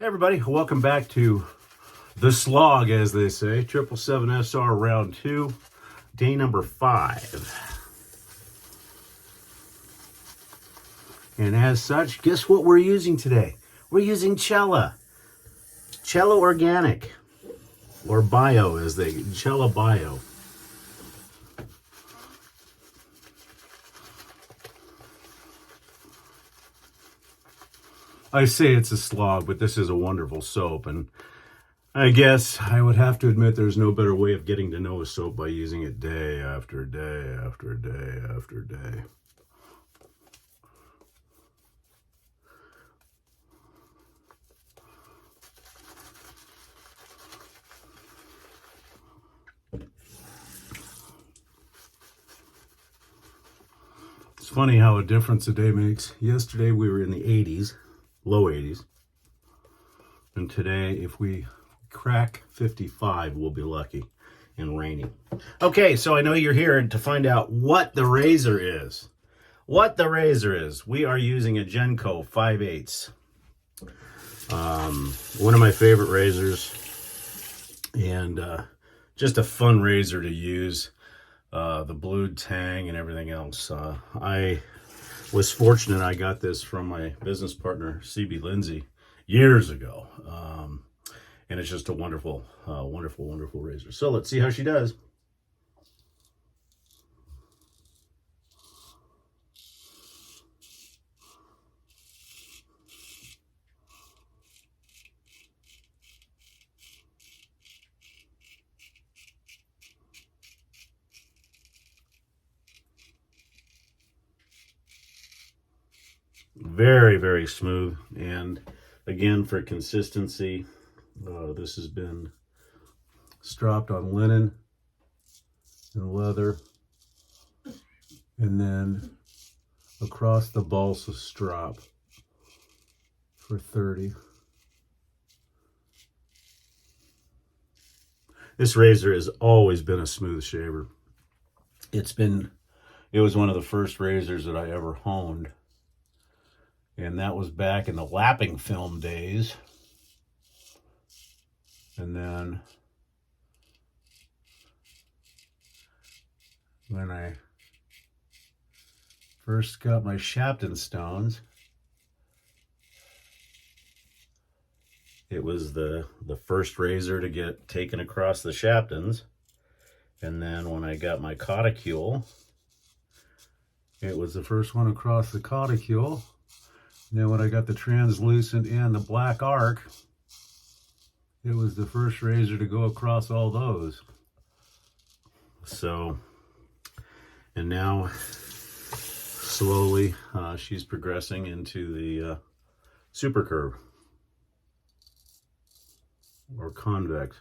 Hey everybody, welcome back to the slog, as they say. 777SR round 2, day number 5. And as such, guess what we're using today? We're using Cella Organic, or Bio as they, Cella Bio. I say it's a slog, but this is a wonderful soap, and I guess I would have to admit there's no better way of getting to know a soap by using it day after day after day after day. It's funny how a difference a day makes. Yesterday we were in the 80s, low 80s, and today if we crack 55, we'll be lucky and rainy. Okay, so I know you're here to find out what the razor is. We are using a Genco 5/8. One of my favorite razors, and just a fun razor to use. The blued tang and everything else. I was fortunate I got this from my business partner, CB Lindsay, years ago. And it's just a wonderful, wonderful razor. So let's see how she does. Very, very smooth. And again, for consistency, this has been stropped on linen and leather, and then across the balsa strap for 30. This razor has always been a smooth shaver. It was one of the first razors that I ever honed. And that was back in the lapping film days. And then when I first got my Shapton stones, it was the first razor to get taken across the Shaptons. And then when I got my Cauticule, it was the first one across the Cauticule. And then when I got the translucent and the black arc, it was the first razor to go across all those. So, and now slowly she's progressing into the super curve or convex.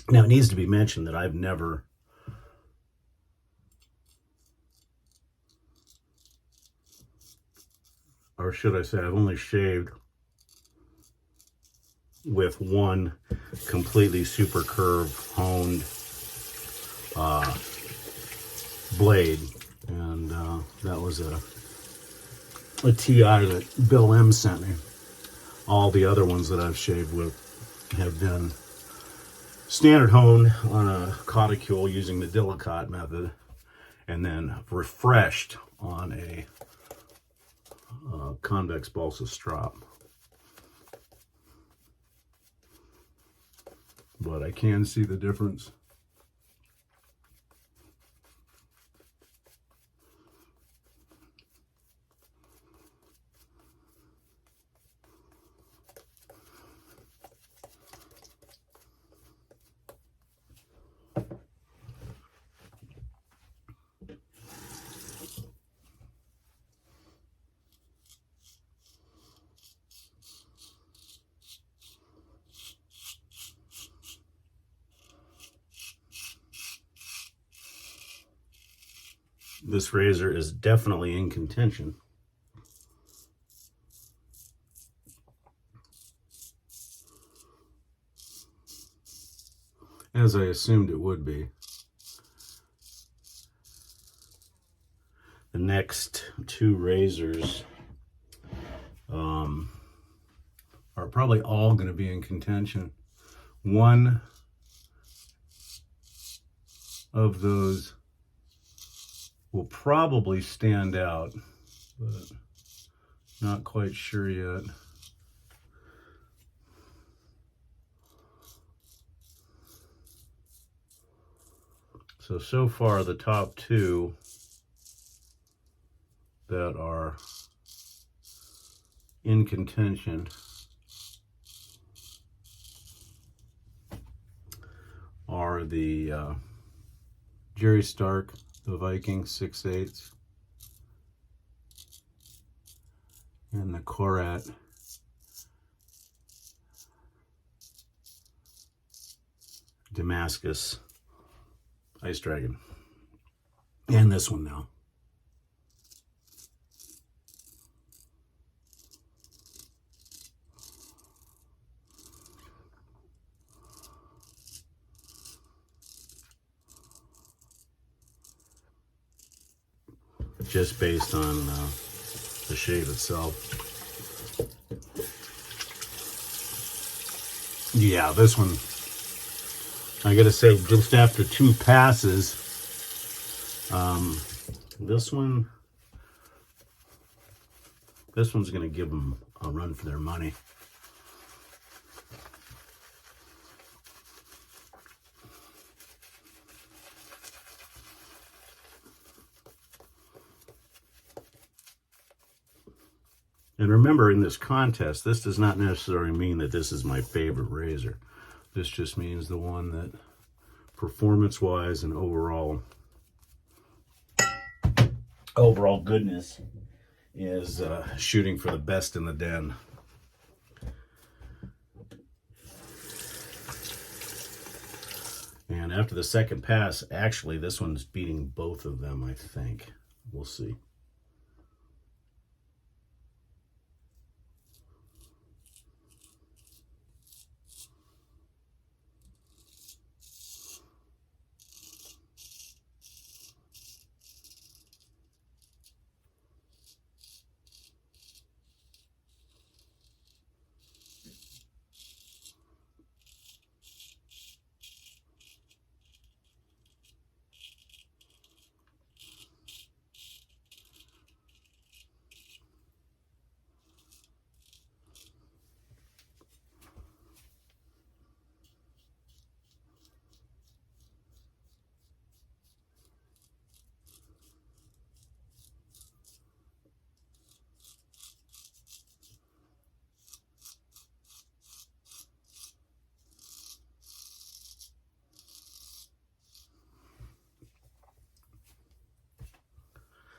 Now, it needs to be mentioned that I've never or should I say I've only shaved with one completely super curve honed blade, and that was a TI that Bill M sent me. All the other ones that I've shaved with have been standard honed on a Cauticule using the Delicate method, and then refreshed on a convex balsa strap. But I can see the difference. This razor is definitely in contention. as I assumed it would be. The next two razors are probably all going to be in contention. One of those will probably stand out, but not quite sure yet. So far the top two that are in contention are the Jerry Stark, the Viking 6/8, and the Korat Damascus Ice Dragon. And this one now. Just based on the shape itself. Yeah, this one, I gotta say, just after two passes, this one's gonna give them a run for their money. And remember, in this contest, this does not necessarily mean that this is my favorite razor. This just means the one that, performance-wise and overall goodness, is shooting for the best in the den. And after the second pass, actually, this one's beating both of them, I think. We'll see.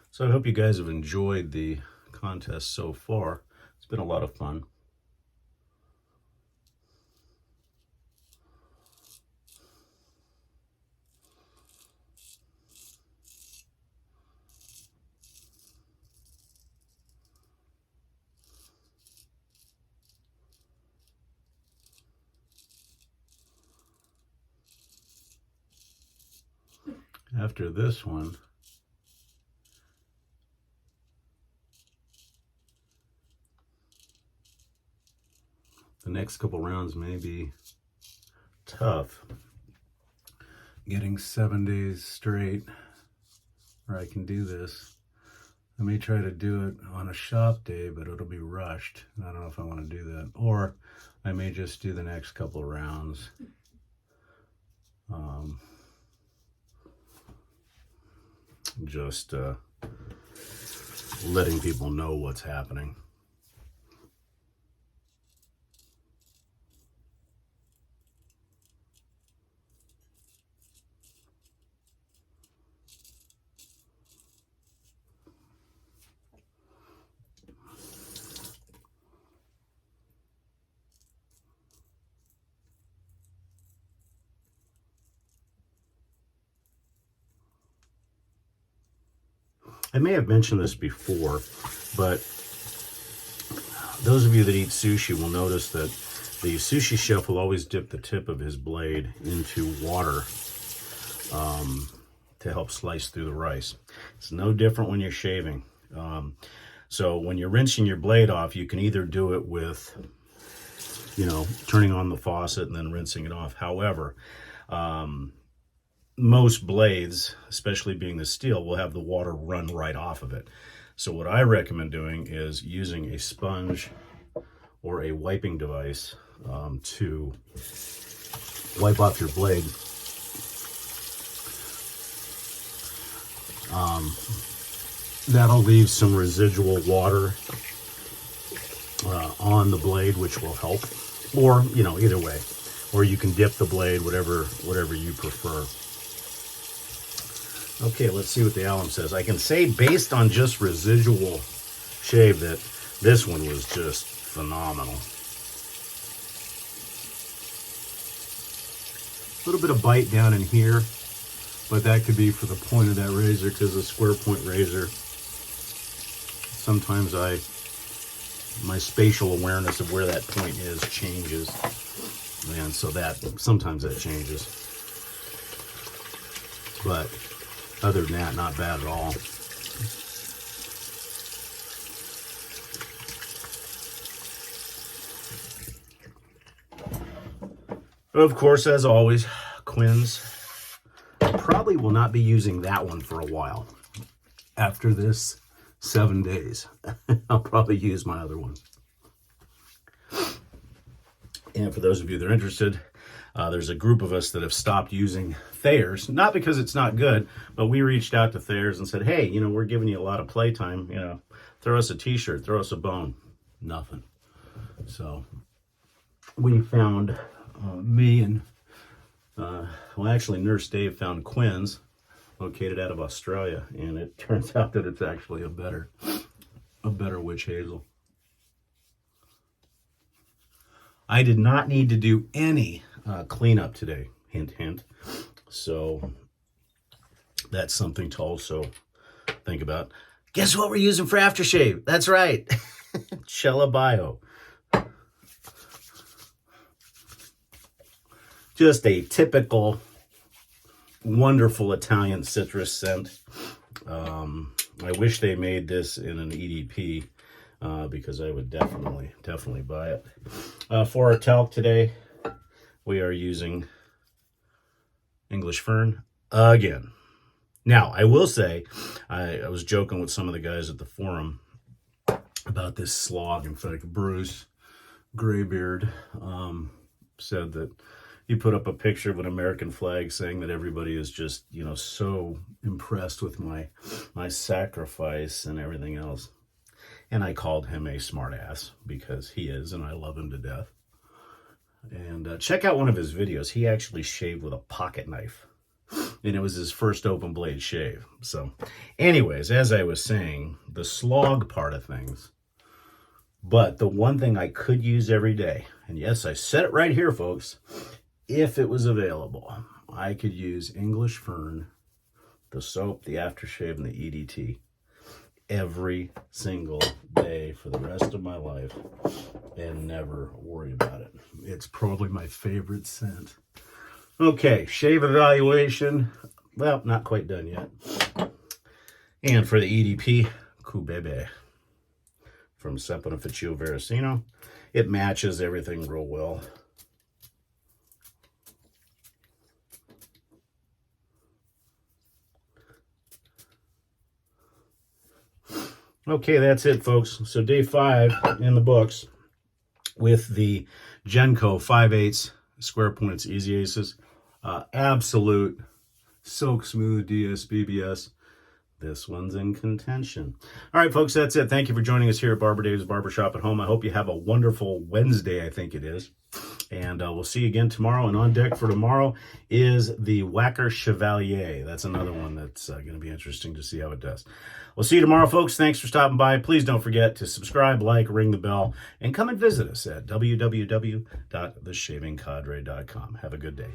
So I hope you guys have enjoyed the contest so far. It's been a lot of fun. After this one, the next couple rounds may be tough. Getting 7 days straight where I can do this. I may try to do it on a shop day, but it'll be rushed. And I don't know if I want to do that. Or I may just do the next couple of rounds. Just letting people know what's happening. I may have mentioned this before, but those of you that eat sushi will notice that The sushi chef will always dip the tip of his blade into water to help slice through the rice. It's no different when you're shaving. So when you're rinsing your blade off, you can either do it with, turning on the faucet and then rinsing it off. However, most blades, especially being the steel, will have the water run right off of it. So what I recommend doing is using a sponge or a wiping device to wipe off your blade. That'll leave some residual water on the blade, which will help. Or, either way. Or you can dip the blade, whatever you prefer. Okay, let's see what the alum says. I can say, based on just residual shave, that this one was just phenomenal. A little bit of bite down in here, but that could be for the point of that razor, because a square point razor, sometimes my spatial awareness of where that point is changes, and so sometimes that changes. But other than that, not bad at all. Of course, as always, Quinn's. Probably will not be using that one for a while. After this 7 days, I'll probably use my other one. And for those of you that are interested, there's a group of us that have stopped using Thayer's, not because it's not good, but we reached out to Thayer's and said, hey, we're giving you a lot of playtime, throw us a t-shirt, throw us a bone. Nothing. So we found, me and, actually Nurse Dave found Quinn's, located out of Australia, and it turns out that it's actually a better witch hazel. I did not need to do any cleanup today, hint, hint. So that's something to also think about. Guess what we're using for aftershave? That's right, Cella Bio. Just a typical, wonderful Italian citrus scent. I wish they made this in an EDP because I would definitely buy it. For our talc today, we are using English Fern again. Now, I will say, I was joking with some of the guys at the forum about this slog. In fact, Bruce Graybeard said that he put up a picture of an American flag saying that everybody is just, so impressed with my sacrifice and everything else. And I called him a smart ass because he is, and I love him to death. And check out one of his videos. He actually shaved with a pocket knife, and it was his first open blade shave. So anyways, as I was saying, the slog part of things, but the one thing I could use every day, and yes, I said it right here, folks, if it was available, I could use English Fern, the soap, the aftershave, and the EDT every single day for the rest of my life and never worry about it. It's probably my favorite scent. Okay, shave evaluation. Well, not quite done yet. And for the EDP, Cubebe from Saponificio Veracino. It matches everything real well. Okay, that's it, folks. So day 5 in the books with the Genco 5/8 square points Easy Aces. Absolute silk smooth DS BBS. This one's in contention. All right, folks, that's it. Thank you for joining us here at Barber Dave's Barbershop at Home. I hope you have a wonderful Wednesday, I think it is. And we'll see you again tomorrow. And on deck for tomorrow is the Whacker Chevalier. That's another one that's going to be interesting to see how it does. We'll see you tomorrow, folks. Thanks for stopping by. Please don't forget to subscribe, like, ring the bell, and come and visit us at www.theshavingcadre.com. Have a good day.